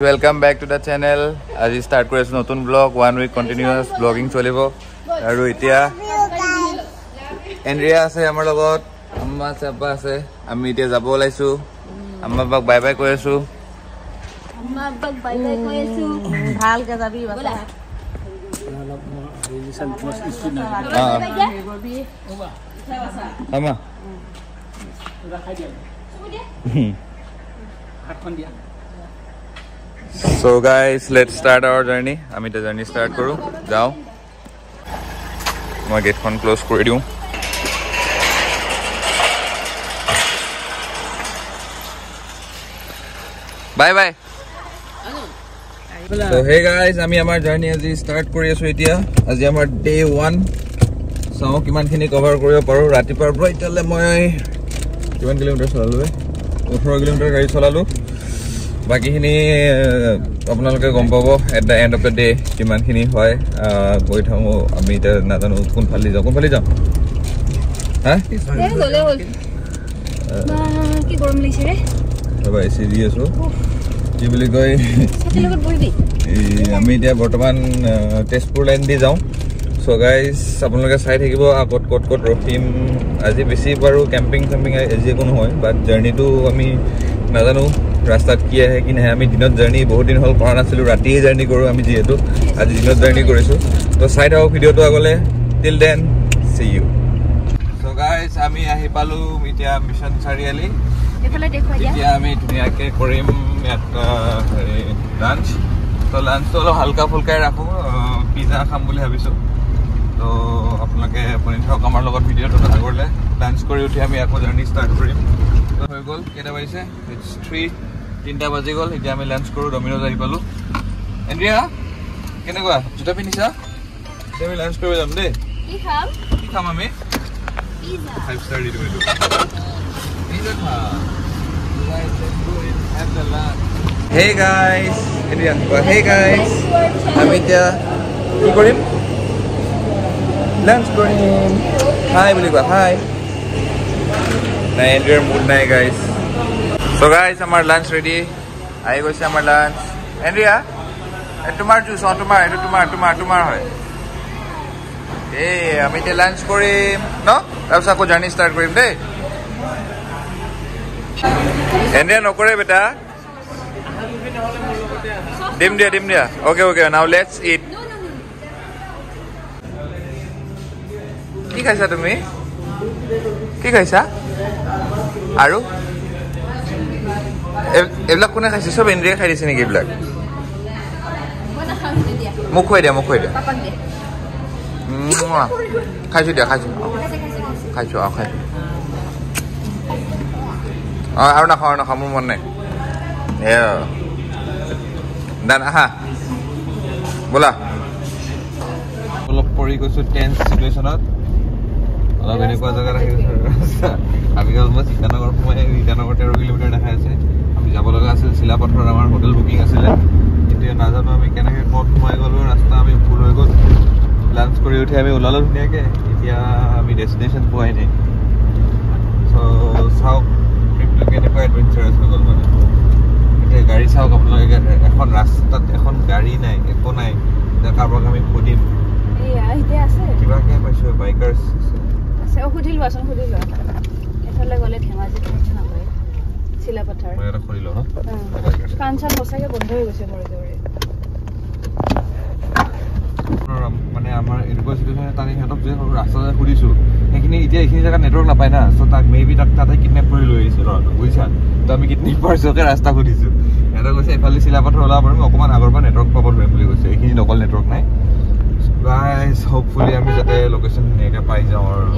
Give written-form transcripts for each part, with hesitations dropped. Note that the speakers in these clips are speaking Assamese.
Welcome back to the channel. As we start with a new vlog, 1 week continuous vlogging cholibo. Aru itia Andrea ase amar logot, amma chapa ase. Ami itia jabo olaisu. Amma bak bye bye koi asu. Amma bak bye bye koi asu. Bhal ka jabi bata. Amma. So guys, let's start our journey. Ami the journey start karo. Jao. My gate phone close kore diu. Bye bye. So hey guys, ami amar journey as start kori asu etia. As amar day 1. So kiman khini cover koribo paru. Ratipar pura itale moi kiman kilometer cholalu? 18 kilometer gari cholalu. Baki hini আপোনালোকে গম পাবো at the end of the day কিমান খিনি হয় গৈ থাকো আমি এটা নাজানো কোন ফালি যাও হা এই গলে হল কি গৰম লাগিছে ৰে বাবা এসি দি আছো কি বুলি কই সাথে লগত বহিবি আমি এতিয়া বৰ্তমান টেষ্টপুৰ লাইন দি যাও সো গাইস আপোনালোকে চাই থাকিব আগত কত ৰখিম আজি বেছি বাৰো কেম্পিং আজি কোনো হয় বাট জাৰ্নিটো আমি নাজানো ৰাস্তাত কি আহে কি নহয় আমি দিনত জাৰ্নি বহুত দিন হল কৰা নাছিলো ৰাতিয়ে জাৰ্নি কৰো আমি যেহেতু আজি দিনত জাৰ্নি কৰিছো তো চাই থাকক ভিডিওটো আগলে till then see you so guys আমি আহি পালো এতিয়া মিশন চাৰিআলি এফালে দেখুৱা যা এতিয়া আমি ধুনিয়াকে কৰিম লাঞ্চ তো লাঞ্চটো অলপ হালকা ফুলকাই ৰাখো পিজা খাম বুলি ভাবিছো তো আপোনালোকে আপুনি থাকক আমাৰ লগত ভিডিওটো আগৰলে লাঞ্চ কৰি উঠি আমি আকৌ জাৰ্নি ষ্টাৰ্ট কৰিম হৈ গল কেটা বাজিছে ইটস 3:00 বাজি গল এতিয়া আমি লাঞ্চ কৰো ডমিনোজ আহি পালো এন্ড্ৰিয়া কেনেকুৱা জুতা পিনিছা আমি লাঞ্চ কৰিব যাম দে কি খাম আমি পিজা 5 star দি দিলো পিজা খা Hey guys এন্ড্ৰিয়া hey guys আমি এতিয়া কি কৰিম লাঞ্চ কৰিম হাই বুলি কোৱা হাই নাই এন্ড্ৰিয়াৰ মুড নাই guys So guys, our lunch ready. I go see our lunch. Andrea, tomorrow juice on tomorrow. Hey, আমি তে lunch কৰিম, no? তাৰপিছত আকৌ জাৰ্নি ষ্টাৰ্ট কৰিম দেই। Andrea নকৰে বেটা। দিম দিয়া। Okay, now let's eat. কি খাইছা তুমি? কি খাইছা? আৰু এবিলাক কোনে খাইছে সব এন্ড্ৰিয়া খাই দিছে নেকি এবিলাক মোক খুৱাই দিয়া খাইছো দিয়া খাইছো আৰু নাখাওঁ মোৰ মন নাই দান আহা ব'লা অলপ পৰি গৈছো টেন্স চিটুৱেশ্যনত অলপ এনেকুৱা জেগাত আহি আমি অলমষ্ট ইটানগৰ সময় ইটানগৰ 13 কিলোমিটাৰ দেখাই আছে আমি যাব লগা আছিল চিলাপথৰ আমাৰ হোটেল বুকিং আছিলে কিন্তু নাজানো আমি কেনেকৈ ক'ত সোমাই গ'লো ৰাস্তা আমি ভুল হৈ গ'ল লাঞ্চ কৰি উঠি আমি ওলালো ধুনীয়াকৈ এতিয়া আমি ডেষ্টিনেশ্যন পোৱাই নাই চ' চাওক ট্ৰিপটো কেনেকুৱা এডভেঞ্চাৰাছ হৈ গ'ল মানে এতিয়া গাড়ী চাওক আপোনালোকে এখন ৰাস্তাত এখন গাড়ী নাই একো নাই এতিয়া কাৰোবাক আমি সুধিম কিবাকৈ পাইছোঁ বাইকাৰ্ছ সুধিলো এফালে গ'লে ধেমাজি নকৰে চিলাপথাৰ মই এটা খুলিলো ন কাঞ্চন বসাকে বন্ধ হৈ গৈছে মোৰ দৰে মানে আমাৰ এনেকুৱা চিটুৱেশ্যন তাক সিহঁতক যে ৰাস্তাতে সুধিছোঁ সেইখিনি এতিয়া এইখিনি জেগাত নেটৱৰ্ক নাপায় না চ' তাক মেবি তাতে কিডনেপ কৰি লৈ আহিছে ল'ৰাটো বুজিছা তো আমি কিডনেপাৰ্ছকে ৰাস্তা সুধিছোঁ সিহঁতে কৈছে এইফালে চিলাপথাৰ ওলাব পাৰিম অকণমান আগৰ পৰা নেটৱৰ্ক পাব ধৰিম বুলি কৈছে এইখিনি অকল নেটৱৰ্ক নাই গাইজ হোপফুলি আমি যাতে লোকেশ্যন ধুনীয়াকৈ পাই যাওঁ আৰু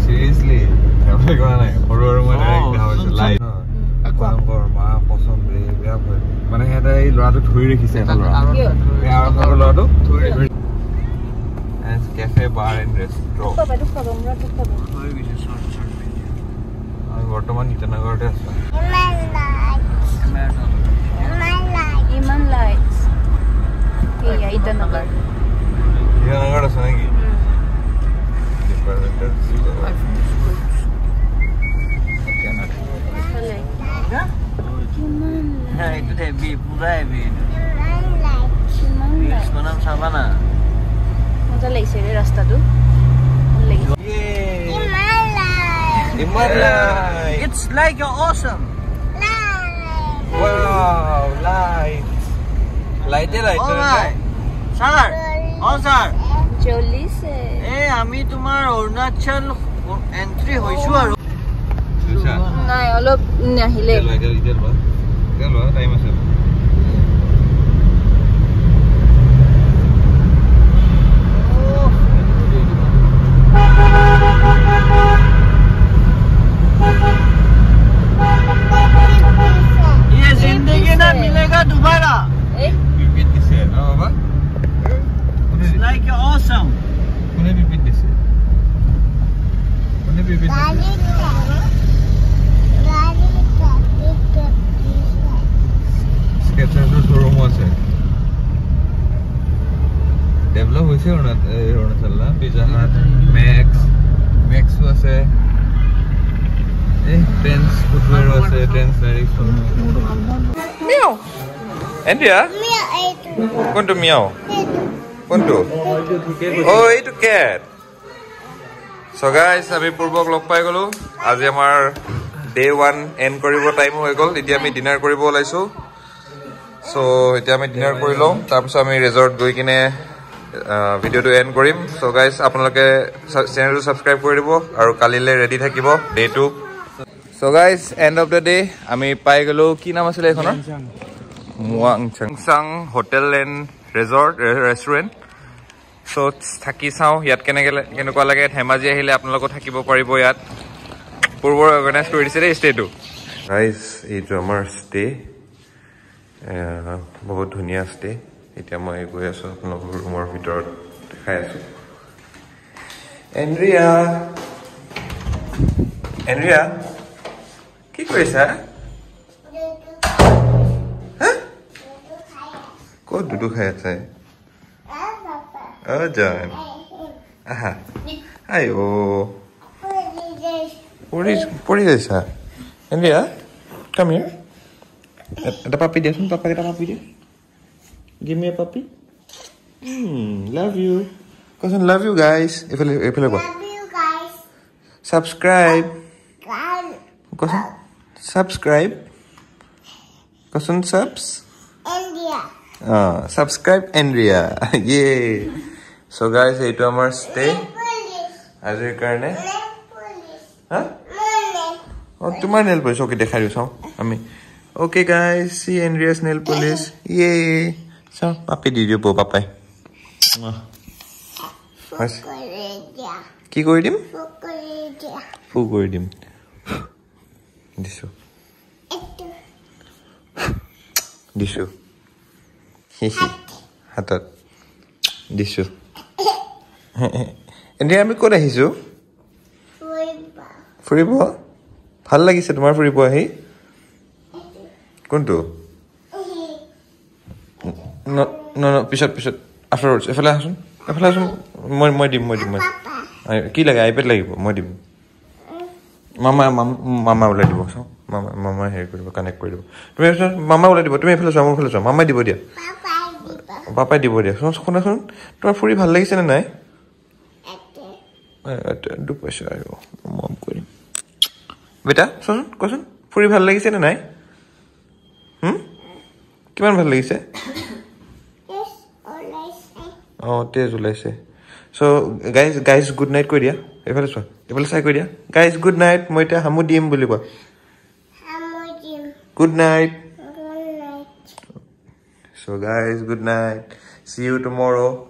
চিৰিয়াছলি কৰা নাই সৰু আৰু মই ডাইৰেক্ট দেখা পাইছোঁ লাইভ আকবৰ মা পচন্দ বেয়া হয় মানে সিহঁতে এই ল'ৰাটো ধৰি ৰাখিছে এটা ল'ৰাটো ধৰি কেফে বাৰ এণ্ড ৰেষ্টুৰেণ্ট আমি বৰ্তমান ইটানগৰতে আছোঁ ইমান লাইট ইটানগৰত আছে নেকি heavy, pura heavy. Reels banam sabana. মজা লাগিছে ৰে ৰাস্তাটো ভাল লাগিছে Himalaya. It's like awesome. Wow, light. Light. Oh my. Sir. Oh sir. জ্বলিছে Hey, আমি তোমাৰ অৰুণাচল এন্ট্ৰি হৈছো আৰু Susha. নাই অলপ নাহিলে Hello, time আছে ये जिंदगी ना मिलेगा दोबारा. Repeat দিছে না বাবা It's like awesome. কোনে repeat দিছে Skechers showroom আছে ডেভেলপ হৈছে অৰুণাচল না পিজ্জা হাট মেক্স আছে ট্ৰেন্স ফুটৱেৰ আছে ট্ৰেন্স ডাইৰেক্ট মিয়াও এন্ডিয়া কোনটো মিয়াও কোনটো ও এইটো কেট সো গাইস আমি পূৰ্বক লগ পাই গলো আজি আমাৰ ডে 1 এন্ড কৰিব টাইম হৈ গল এতিয়া আমি ডিনাৰ কৰিব ওলাইছো সো এতিয়া আমি ডিনাৰ কৰি লম তাৰপিছত আমি ৰিজৰ্ট গৈ কিনে ভিডিওটো এন্ড কৰিম সো গাইস আপোনালোকে চেনেলটো সাবস্ক্ৰাইব কৰি দিব আৰু কালিলৈ ৰেডি থাকিব day 2 so guys end of the day আমি পাই গলো কি নাম আছিল এখনৰ মুৱাংচাং hotel and resort restaurant so থাকি চাও ইয়াত কেনেকুৱা লাগে ধেমাজি আহিলে আপোনালোক থাকিব পাৰিব ইয়াত পূৰ্বৰ অৰ্গানাইজ কৰি দিছে ষ্টেটো গাইস এইটো আমাৰ ষ্টে বহুত ধুনীয়া ষ্টে এতিয়া মই গৈ আছো আপোনালোকৰ ৰুমৰ ভিতৰত দেখাই আছো এন্ড্ৰিয়া কি কৰিছা ক'ত দুডু খাই আছে John. Aha. Ayo. Puri desa. India, come here. Ada papi dia, papa kita papi dia. Give me a puppy. Love you. Kosan love you guys. Love you guys. Subscribe. Kosan subscribe. Kosan subs. India. Subscribe Andrea. Yay. So guys, এইটো আমাৰ stay আজিৰ কাৰণে তোমাৰ nail polish okay দেখাই দিও চাও আমি okay guys see Andrea's nail polish yay so papi দি দিও পাপাই কি কৰি দিম ফু কৰি দিম দিছো হাতত দিছো এনে আমি ক'ত আহিছো ফুৰিব ভাল লাগিছে তোমাৰ ফুৰিব আহি কোনটো পিছত আফটাৰৱাৰ্ডছ এফালে আছোন মই দিম কি লাগে আইপেড লাগিব মই দিম মামা ওলাই দিব চাওঁ মামা হেৰি কৰিব কানেক্ট কৰি দিব তুমি মামা ওলাই দিব তুমি এইফালে চোৱা মোৰ ফালে চোৱা মামাই দিব দিয়া পাপাই দিব দিয়া শুনাচোন তোমাৰ ফুৰি ভাল লাগিছে নে নাই দুপইচা আহিব মম কৰিম বেটা চোন কচোন ফুৰি ভাল লাগিছে নে নাই কিমান ভাল লাগিছে তেজ ওলাইছে চ' গাইজ গুড নাইট কৈ দিয়া এইফালে চোৱা এইফালে চাই কৈ দিয়া গাইজ গুড নাইট মই এতিয়া হামু দিম বুলি কোৱা good night So guys, good night. See you tomorrow.